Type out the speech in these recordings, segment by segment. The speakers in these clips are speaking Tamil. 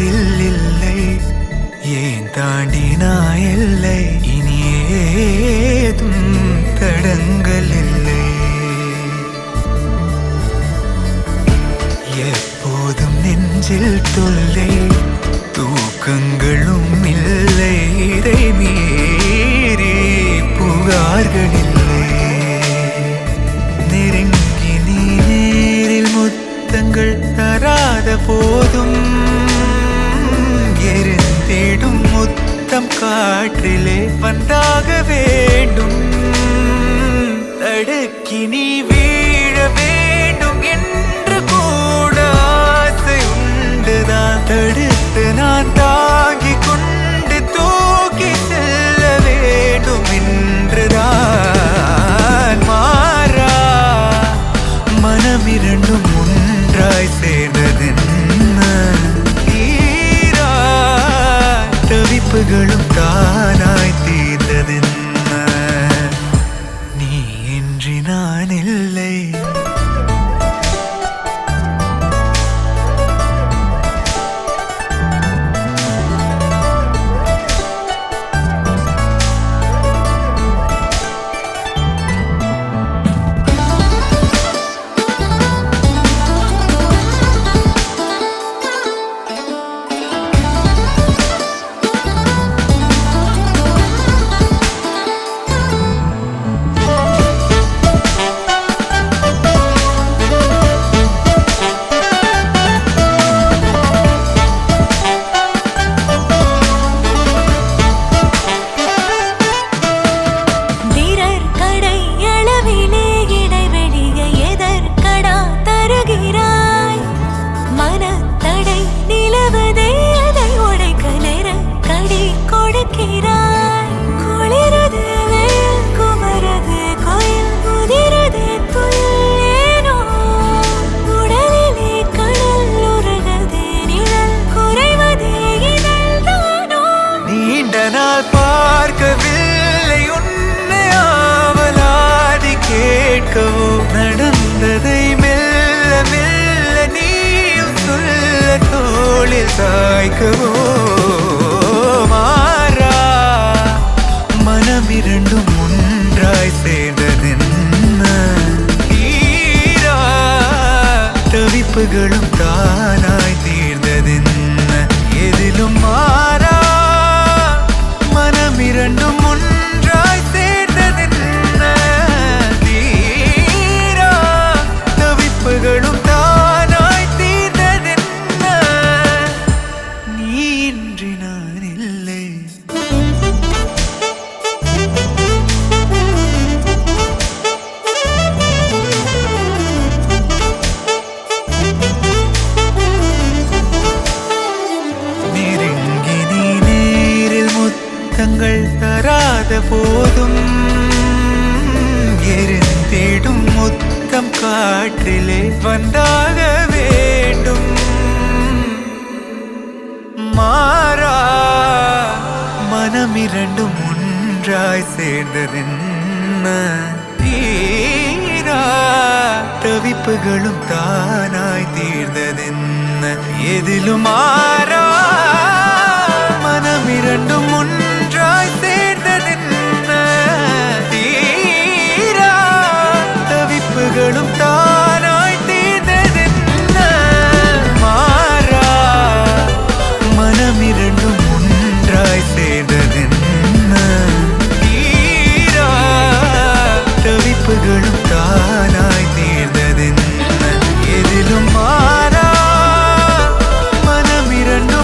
நடுவில் இல்லை, ஏன் தாண்டினாய் எல்லை, இனி ஏதும் தடங்கள் இல்லை. எப்போதும் நெஞ்சில் தொல்லை, தூக்கங்களும் இல்லை, இதை மீறி புகார்கள் இல்லை. நெருங்கி நீ நேரில் முத்தங்கள் தராத போதும் எரிந்திடும் முத்தம் காற்றிலே வந்தாக வேண்டும். தடுக்கி நீ வீழ வேண்டும் என்று கூட ஆசை உண்டுதான். தடுத்து நான் தாங்கிக் கொண்டு தூக்கி செல்ல வேண்டும் என்றுதான். மாறா மனம் இரண்டும் ஒன்றாய் சேர்ந்ததென்ன, தீரா தவிப்புகளும் தானாய் தீர்ந்ததென்ன, நீ இன்றி நான் இல்லை. பார்க்கவில்லை உன்னை ஆவலாதி கேட்கவோ, நடந்ததை மெல்ல மெல்ல நீயும் சொல்ல தோளில் சாய்க்கவோ. மாறா மனம் இரண்டும் ஒன்றாய் சேர்ந்ததென்ன, தீரா தவிப்புகளும் தானாய் தீர்ந்ததென்ன, எதிலும் மாறா மனம் இரண்டும் ஒன்றாய் சேர்ந்ததென்ன, தீரா தவிப்புகளும் தானாய் தீர்ந்ததென்ன, நீ இன்றி நான் இல்லை. நெருங்கி நீ நேரில் முத்தங்கள் தராத போதும் எரிந்திடும் முத்தம் காற்றிலே வந்தாக வேண்டும். மாறா மனம் இரண்டும் ஒன்றாய் சேர்ந்ததென்ன, தீரா தவிப்புகளும் தானாய் தீர்ந்ததென்ன, எதிலும் மாறா மனம் இரண்டும் ஒன்றாய் சேர்ந்ததென்ன, தீரா தவிப்புகளும் தானாய் தீர்ந்ததென்ன. மாறா மனம் இரண்டும் ஒன்றாய் சேர்ந்ததென்ன, தீரா தவிப்புகளும் தானாய் தீர்ந்ததென்ன, எதிலும் மாறா மனம் இரண்டும்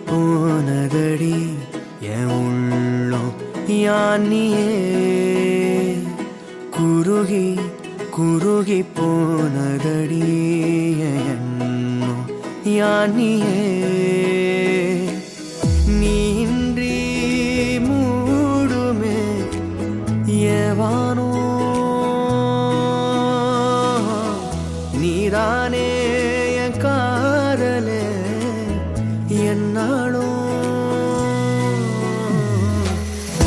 போனதடி என் உள்ளம் யானியே குருகி குருகி போனதடி என் எண்ணம் யானியே நீன்றி மூடுமே ஏவானோ நீதானே என் காதலே என்னாலும்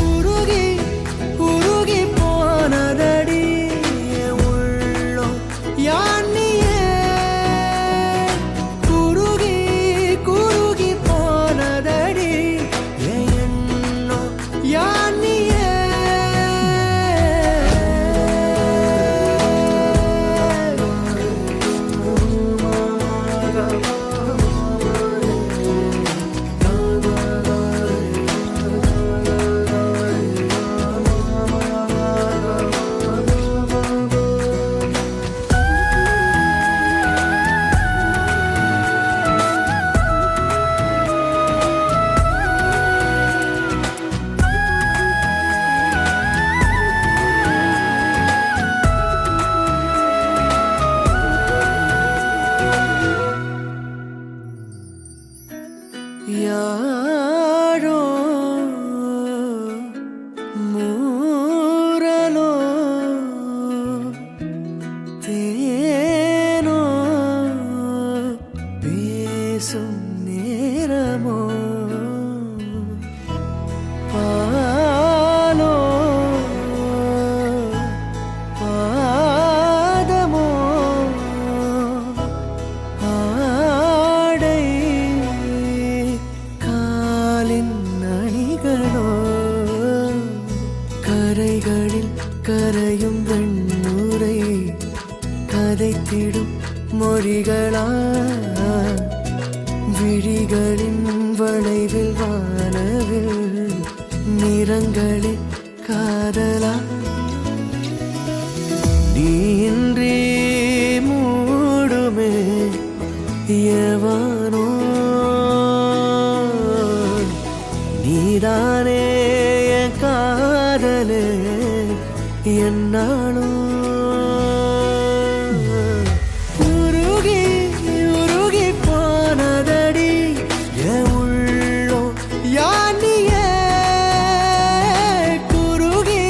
உருகி உருகி போனதடி என் உள்ளம் யானியே குருகி குருகி போனதடி என் எண்ணம் யானியே யாரோ மூரலோ தேனோ பேசும் நேரமோ பாலோ பாதமோ ஆடை காலின் அணிகளோ கரைகளில் கரையும் வெண்ணுரை கதைத்திடும் மொழிகளா விழிகளின் வளைவில் வானவில் நிறங்களில் காதலா நீன்றி மூடுமே எவானோ நீதானே என் காதலே என்னாலும் உருகி உருகி போனதடி என் உள்ளம் யானியே குருகி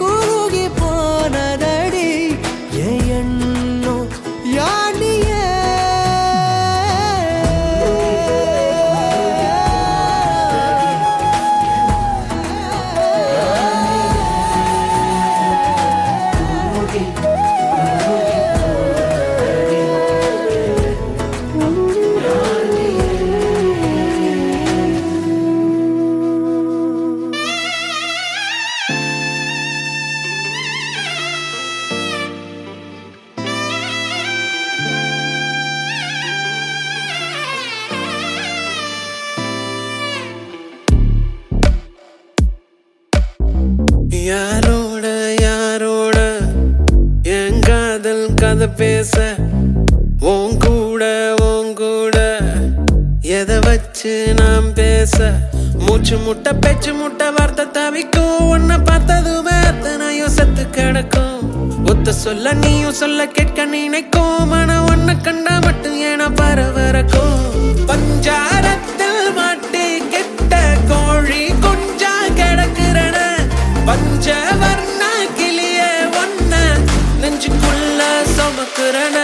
குருகி போனதடி என் எண்ணம் யானியே யாரோட யாரோட என் காதல் கதை பேச உன் கூட எதை வச்சு நாம் பேச மூச்சு முட்டை பேச்சு முட்டை வார்த்தை தவிக்கும் உன்னை பார்த்ததுமே அத்தனையும் செத்து கிடக்கும் ஒத்த சொல்ல நீயும் சொல்ல கேட்க நினைக்கும் ஆனா உன்னை கண்டா மட்டும் ஏன பரவரக்கும் பஞ்சாரத்தில் மாட்டி கெட்ட கோழி கொஞ்சா கிடக்குறன பஞ்சவர்ண கிளிய ஒன்ன நெஞ்சுக்குள்ள சுமக்குறன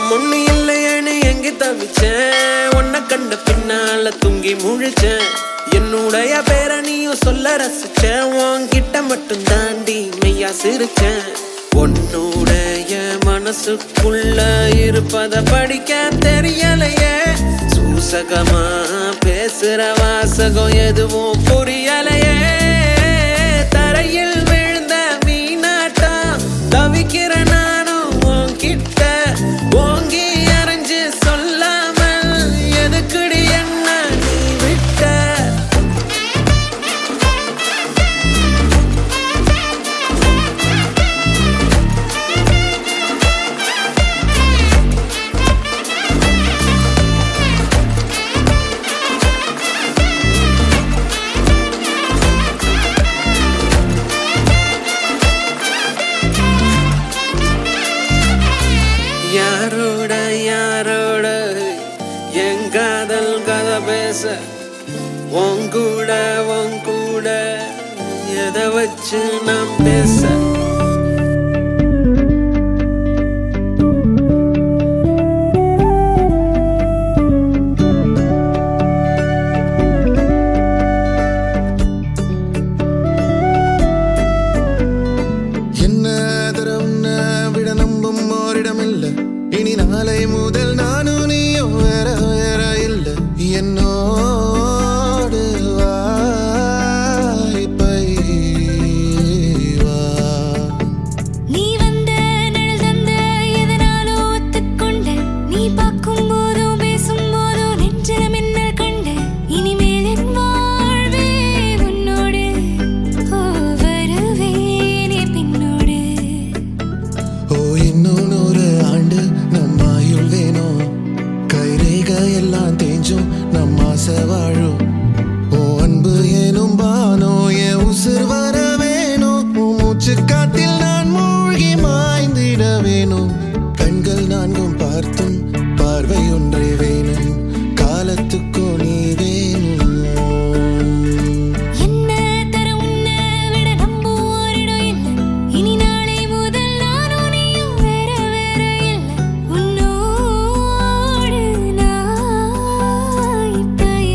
ஒண்ணு இல்லையேன்னு எங்க தவிச்சேன் உன்னை கண்ட பின்னால தூங்கி முழிச்சேன் என்னுடைய பேர நீயும் சொல்ல ரசிச்சேன் உன்கிட்ட மட்டும் தாண்டி மெய்யா சிரிச்சேன் உன்னுடைய மனசுக்குள்ள இருப்பத படிக்க தெரியலையே. சூசகமா பேசுற வாசகம் எதுவும் புரியலையே. தரையில் விழுந்த மீனாட்டம் தவிக்கிற நானும் உன்கிட்ட ஓங்கி அரைஞ்சு சொல்லாமல் எதுக்குடி என்ன நீ விட்ட. யாரோட யாரோட என் காதல் கதை பேச உங்கூட எதை வச்சு நாம் பேச. என்ன தரவுன்ன விட நம்பும் ஓரிடமில்லை. இனி நாளை முதல் நானும் நீயும் வேற வேற இல்லை. என்னோடு வாய்ப்பை வா. நீ வந்த நிழல் தந்த எதனாலோ ஒத்துக்கொண்ட. நீ பார்க்கும் போதும் பேசும் போதும் நெஞ்சில மின்னல் கண்ட. இனிமேல் என் வாழ்வே உன்னோடு. ஓ வருவேனே பின்னோடு. ஓ இன்னும் 100 ஆண்டு நம் ஆயுள் வேணும். கைரேக எல்லாம் தேஞ்சும் நம் ஆசை வாழும். ஓ அன்பு ஏனும் பானோ என் உசுர் வர வேணும். உன் மூச்சு காத்தில் நான் மூழ்கி மாய்ந்திட வேணும். கண்கள் நான்கும் பார்த்தும் பார்வை ஒன்றே வேணும். காலத்துக்கும் நீ வேணும். என்ன தர உன்னை விட நம்பும் ஓரிடம் இல்லை. இனி நாளை முதல் நானும் நீயும் வேற வேற இல்லை. உன்னோடு நான் இப்பயேதான்.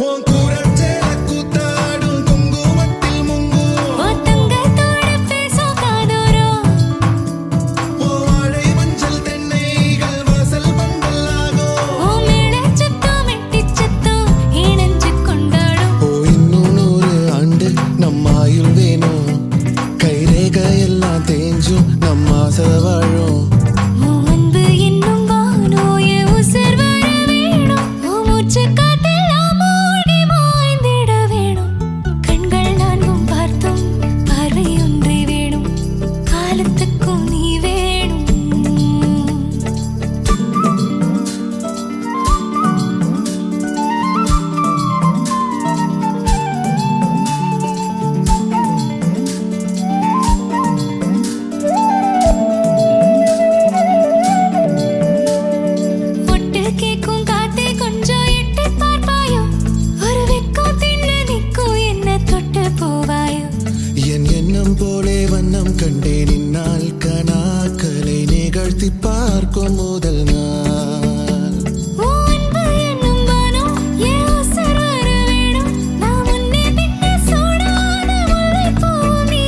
உன் கூரச்சேல கூத்தாடும் குங்குமத்தில் முங்கும். ஓ தங்கத்தோட பேசும் காதோரம். உன் வாழை மஞ்சள் தென்னைகள் வாசல் பந்தலாகும். ஓ மேளச் சத்தம் மெட்டிச் சத்தம் இணைஞ்சு கொண்டாடும். ஓ இன்னும் 100 ஆண்டு நம் ஆயுள் வேணும். கைரேக எல்லாம் தேஞ்சும் நம் ஆசை வாழும். ஓ அன்பு என்னும் வானோ என் உசுர் வர வேணும். ஓ மூச்சு காத்தெல்லாம் மூழ்கி மாய்ந்திட வேணும். கண்கள் நான்கும் பார்த்தும் பார்வை ஒன்றே வேணும். காலத்துக்கும் நீ வேணும். பொட்டு கேக்கும் காத்தே கொஞ்சம் எட்டி பார்ப்பாயோ. ஒரு வெக்கம் தின்ன நிற்கும் என்ன தொட்டு போவாயோ. என் எண்ணம் போலே வண்ணம் கண்டேன். இந்நாள் கனாக்களை நிகழ்த்தி பார்க்கும் முதல் நாள். ஓ அன்பு என்னும் வானம் என் உசுர் வர வேணும். நான் முன்னே பின்னே சூடான முல்லைப்பூ நீ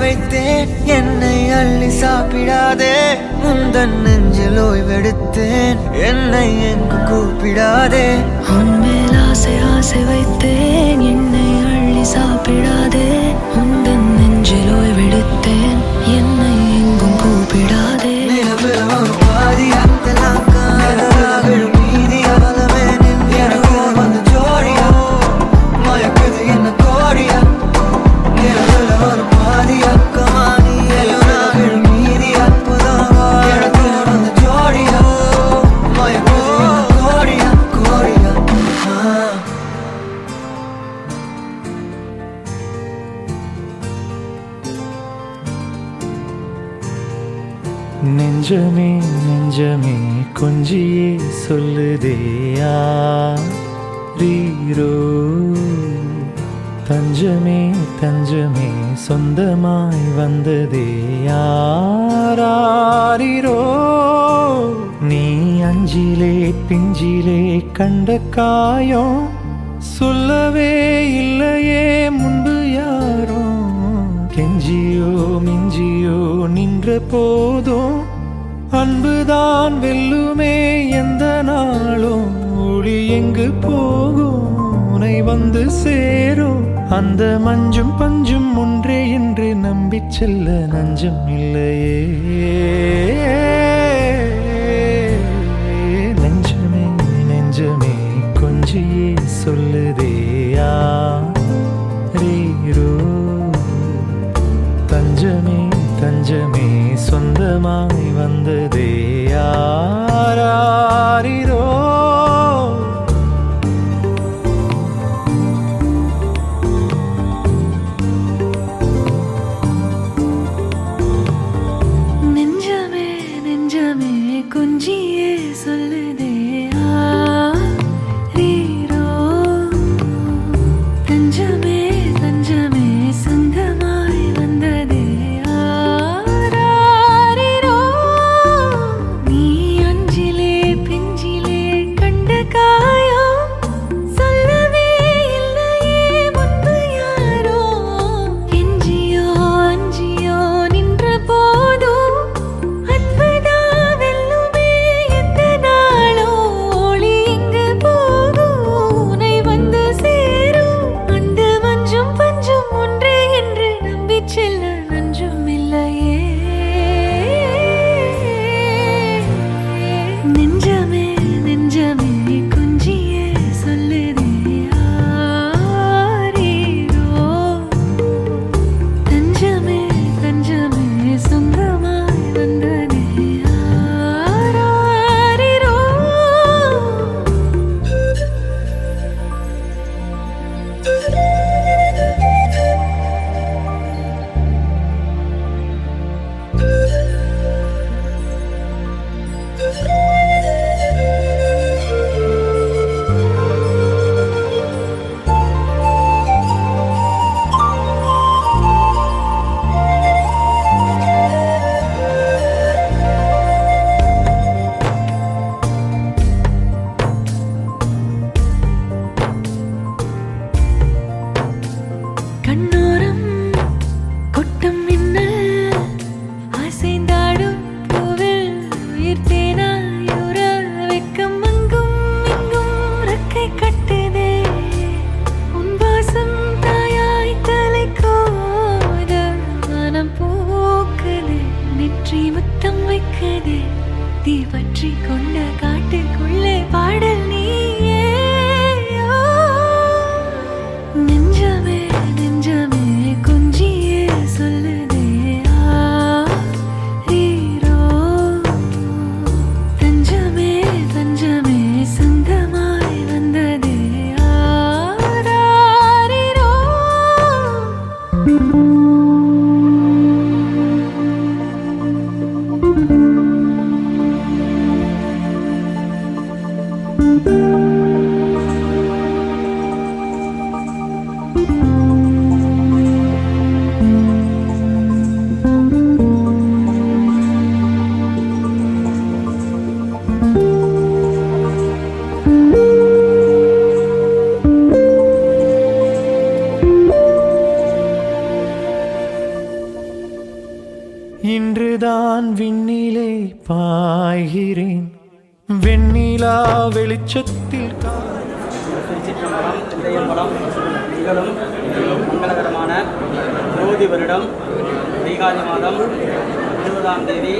வைத்தேன் என்னை அள்ளி சாப்பிடாதே முந்தன் நெஞ்சில் ஓய்வெடுத்தேன் என்னை எங்கு கூப்பிடாதே உன்மேல் ஆசை ஆசை வைத்தேன் என்னை அள்ளி சாப்பிடாதே உந்தன் நெஞ்சில் ஓய்வெடுத்தேன் என்னை எங்கும் கூப்பிடாதே நிலவில் ஒரு பாதியாத்தெல்லாம் காதலாகும் மீதியாலமே எனக்கு வந்து ஜோடியா மயக்குது என்ன கோடியா நிலவில் ஒரு பாதியாக்கமா நீ எல்லாம் மீதியா எனக்கு வந்து ஜோடியா மயக்குது என்ன கோடியா கோடியா நெஞ்சமே நெஞ்சமே கொஞ்சியே சொல்லுதேயா ரீரோ தஞ்சமே தஞ்சமே சொந்தமாய் வந்ததே யாரீரோ நீ அஞ்சிலே பிஞ்சிலே கண்ட காயம் சொல்லவே இல்லையே முன்பு யாரோ கெஞ்சியோ மிஞ்சியோ நின்ற போதும் அன்புதான் வெல்லுமே எந்த நாளும் ஒளி எங்கு போகும் உனை வந்து சேரும் அந்த மஞ்சும் பஞ்சும் ஒன்றே என்று நம்பி செல்ல நஞ்சம் இல்லையே நெஞ்சமே நெஞ்சமே கொஞ்சியே சொல்லுதேயா ரீரோ தஞ்சமே தஞ்சமே சொந்தமாய் வந்ததே யாரீரோ நெஞ்சமே நெஞ்சமே கொஞ்சியே சொல்லுதே ரீரோ தஞ்சமே தஞ்சமே சொந்தமாய் வந்ததே யாரீரோ நான் விண்ணிலே பாய்கிறேன் வெண்ணிலா வெளிச்சத்தில் திருச்சிற்றம்பலம் தில்லையம்பலம் நிகழும் மங்களகரமான ஜோதி வருடம் வைகாசி மாதம் 20ஆம் தேதி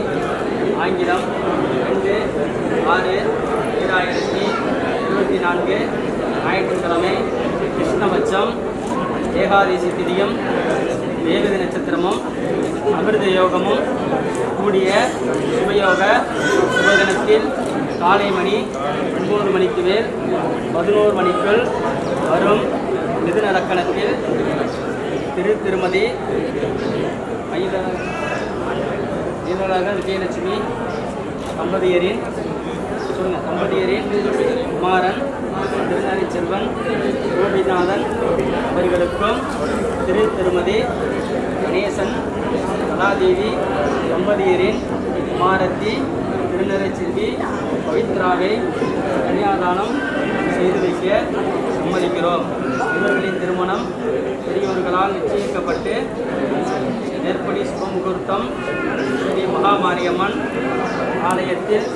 ஆங்கிலம் 2/6/2024 ஞாயிற்றுக்கிழமை கிருஷ்ணபட்சம் ஏகாதசி திதியும் வேகதி நட்சத்திரமும் அமிர்த யோகமும் கூடிய சுபதினத்தில் காலை மணி 9 மணிக்கு மேல் 11 மணிக்குள் வரும் மிதுன லக்கணத்தில் திருமதி விஜயலட்சுமி தம்பதியரின் குமாரன் திருநாரி செல்வன் கோபிநாதன் அவர்களுக்கும் திருமதி கணேசன் கலாதேவி தம்பதியரின் குமாரத்தி திருநரை செல்வி பவித்ராவை கன்னியாதானம் செய்து வைக்க சம்மதிக்கிறோம். இவர்களின் திருமணம் பெரியவர்களால் நிச்சயிக்கப்பட்டு மேற்படி சுபமுகூர்த்தம் ஸ்ரீ மகாமாரியம்மன் ஆலயத்தில்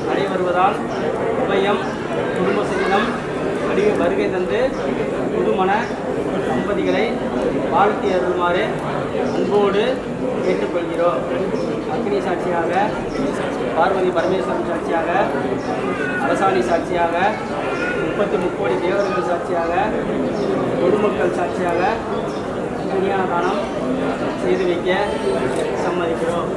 நடைபெறுவதால் உபயம் குடும்ப சகிதம் வருகை தந்து புதுமண தம்பதிகளை வாழ்த்தி அருள்மாறு அன்போடு கேட்டுக்கொள்கிறோம். அக்னி சாட்சியாக, பார்வதி பரமேஸ்வரன் சாட்சியாக, அரசாணி சாட்சியாக, 33 கோடி தேவர்கள் சாட்சியாக, பொதுமக்கள் சாட்சியாக கன்னியாதானம் செய்து வைக்க சம்மதிக்கிறோம்.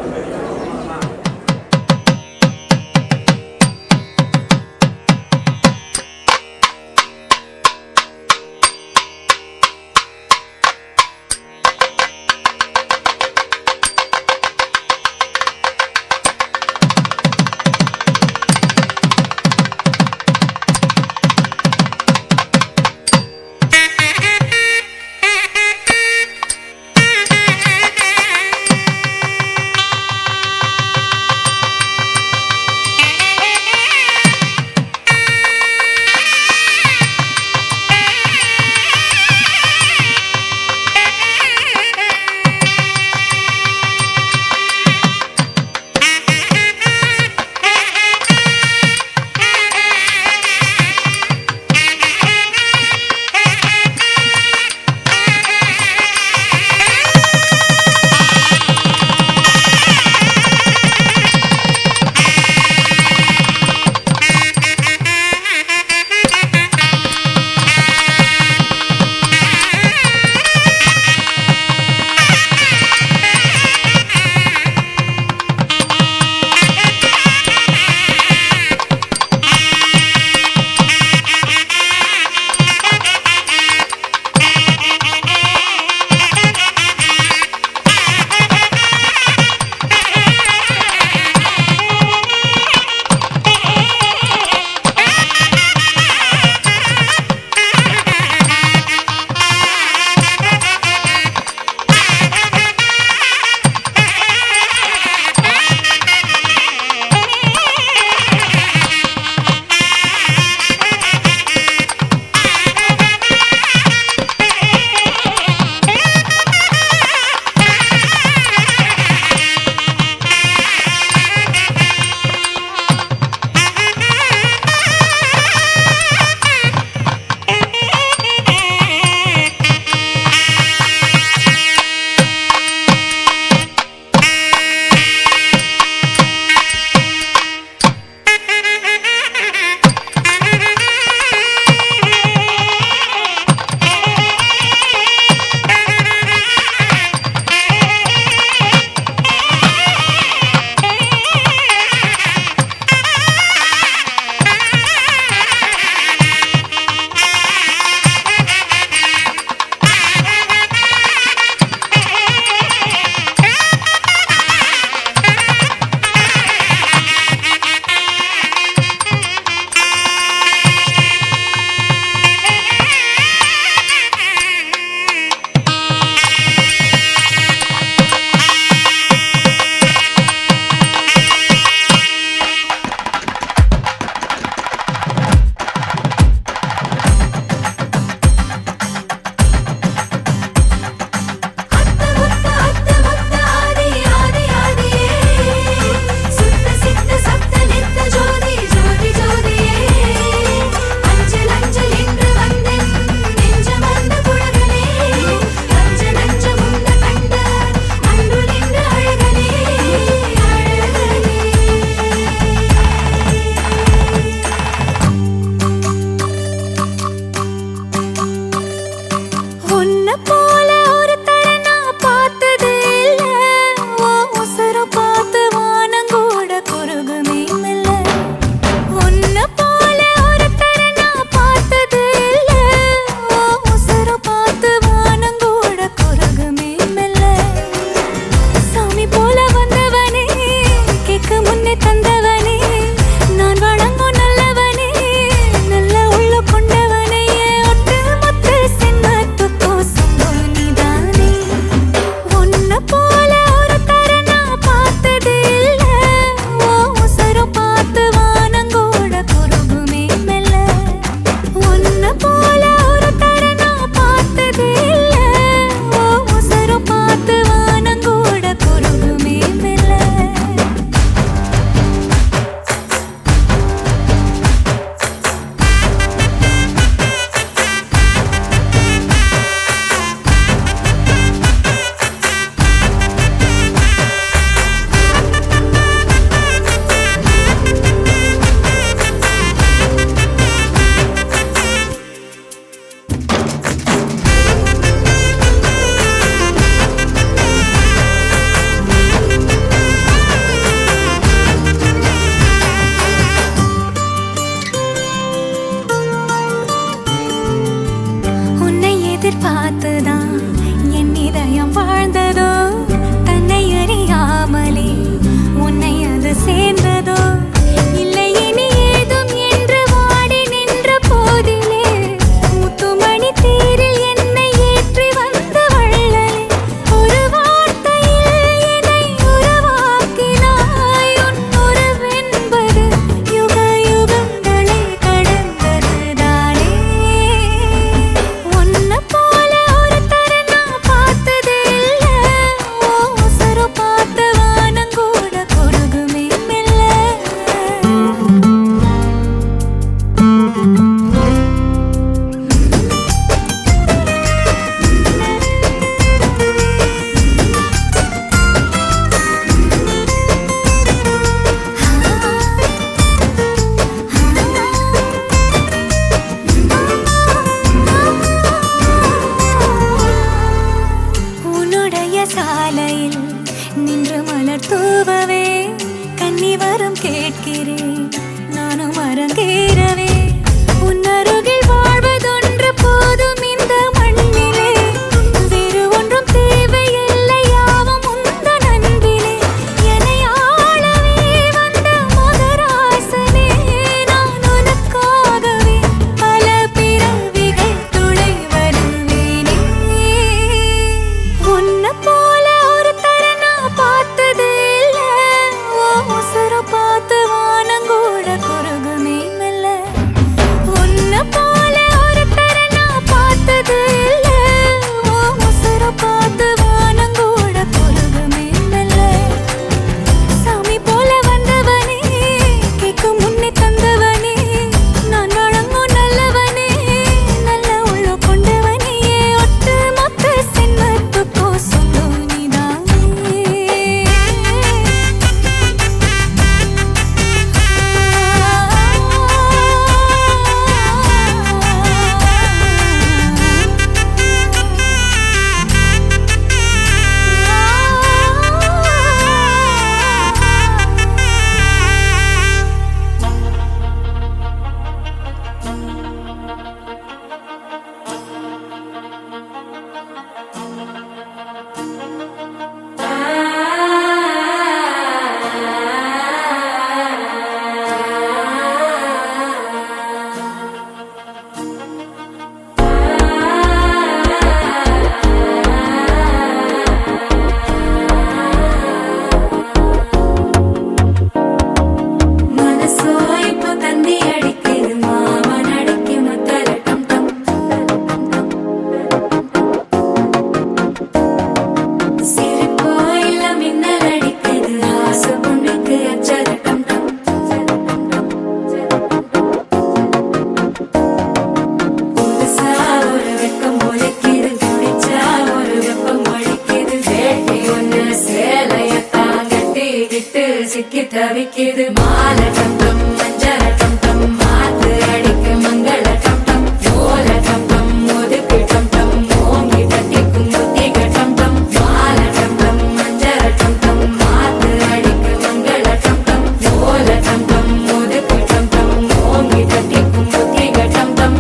தவிக்குது மாலை டம் டம் மஞ்சள் டம் டம் மாத்து அடிக்கு மங்கள டம் டம் ஓல டம் டம் ஒதுக்கு டம் டம் ஓங்கி தட்டிக்கும் முத்திக டம் டம் மாலை டம் டம் மஞ்சள் டம் டம் மாத்து அடிக்கு மங்கள டம் டம் ஓல டம் டம் ஒதுக்கு டம் டம் ஓங்கி தட்டிக்கும் முத்திக டம் டம்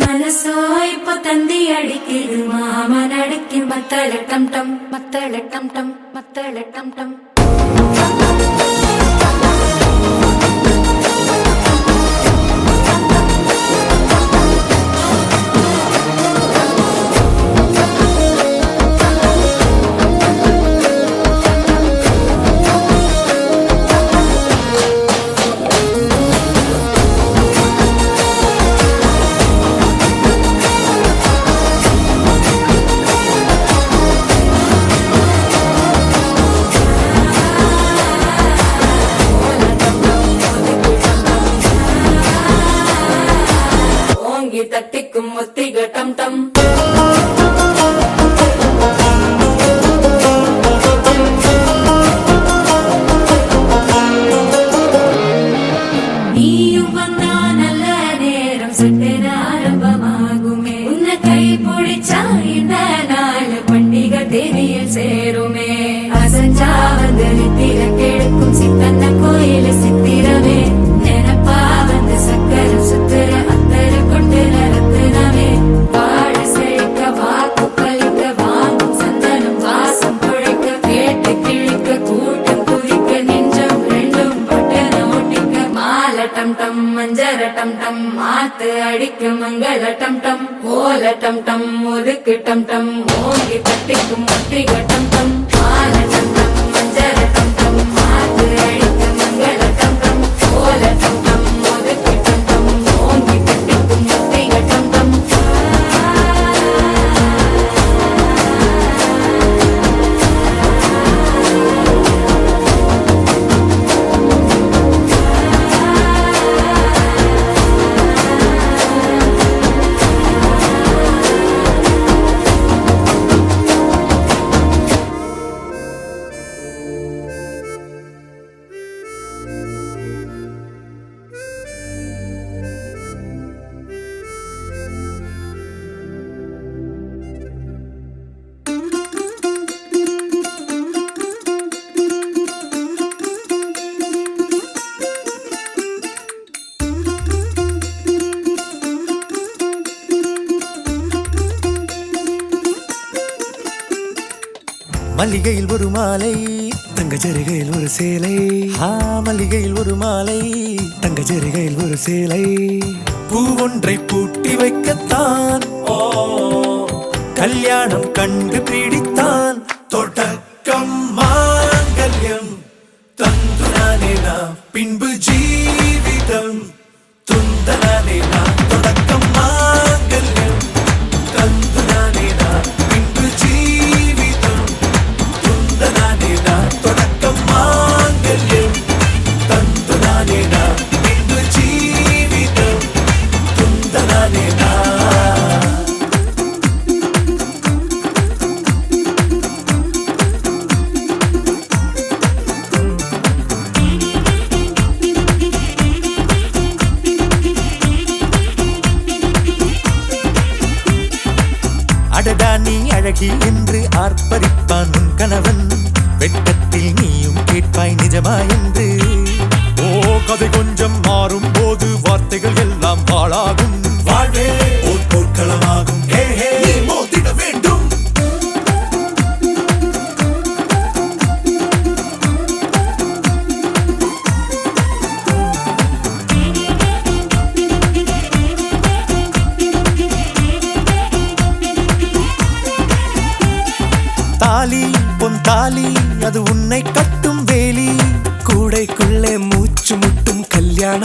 மனசோ இப்போ தந்தி அடிக்குது மாமன் அடிக்கு மத்தள டம் டம் மத்தள டம் டம் மத்தள டம் டம் ஓங்கி தட்டிக்கும் முத்திக டம் டம் நீயும் வந்தா நல்ல நேரம் சட்டென ஆரம்பமாகுமே உன்னை கை பிடிச்சா இந்த நாள் பண்டிகை தேதியில் சேருமே அசஞ்சா வந்து நித்திர கெடுக்கும் சித்தன்ன கோயில சித்திரமே நினப்பா வந்து சக்கரம் சுத்துற அத்தர கொண்டு நடத்துனவே வாழ செழிக்க வாக்கு பலிக்க வாங்கும் சந்தனம் வாசம் பொழைக்க கேட்டு கிழிக்க கூட்டம் குதிக்க நெஞ்சம் ரெண்டும் பட்டன ஒட்டிக்க மாலை டம் டம் மஞ்சர டம் டம் மாத்து அடிக்க மங்கள டம் டம் ஓல டம் டம் ஒதுக்கு டம் டம் ஓங்கி தட்டிக்கும் முத்திக டம் டம் மாலை டம் டம் மஞ்சர டம் டம் மாத்து அடிக்க மங்கள டம் டம் ஓல டம் டம் ஒதுக்கு டம் டம் ஓங்கி தட்டிக்கும் முத்திக டம் டம் மல்லிகையில் ஒரு மாலை தங்க ஜரிகையில் ஒரு சேலை மல்லிகையில் ஒரு மாலை தங்க ஜரிகையில் ஒரு சேலை பூ ஒன்றை பூட்டி வைக்கத்தான் கல்யாணம் கண்டு பிடித்தான் தொடக்கம் மாங்கல்யம் தந்து நானே நாம் பின்பு ஜீவிதம் துந்தனானே நாம் தொடக்கம் மாங்கல்யம் தந்து நானே நாம் பின்பு ஜீவிதம் துந்தனானே நாம் தொடக்கம் மாங்கல்யம் தந்து நானே நாம் பின்பு ஜீவிதம் துந்தனானே நாம் அடடா நீ அழகி என்று ஆர்ப்பரிப்பான் உன் கணவன் வெட்டத்தில் நீயும் கேட்பாய் நிஜமா என்று கதை கொஞ்சம் மாறும் போது வார்த்தைகள் எல்லாம் பாழாகும் வாழ்வே ஓர் போர்க்களமாகும் நீ மோதிட வேண்டும் தாலி பொன் தாலி அது உன்னை கட்டும் வேலி கூடைக்குள்ளே மூச்சு முட்டும் கல்யாண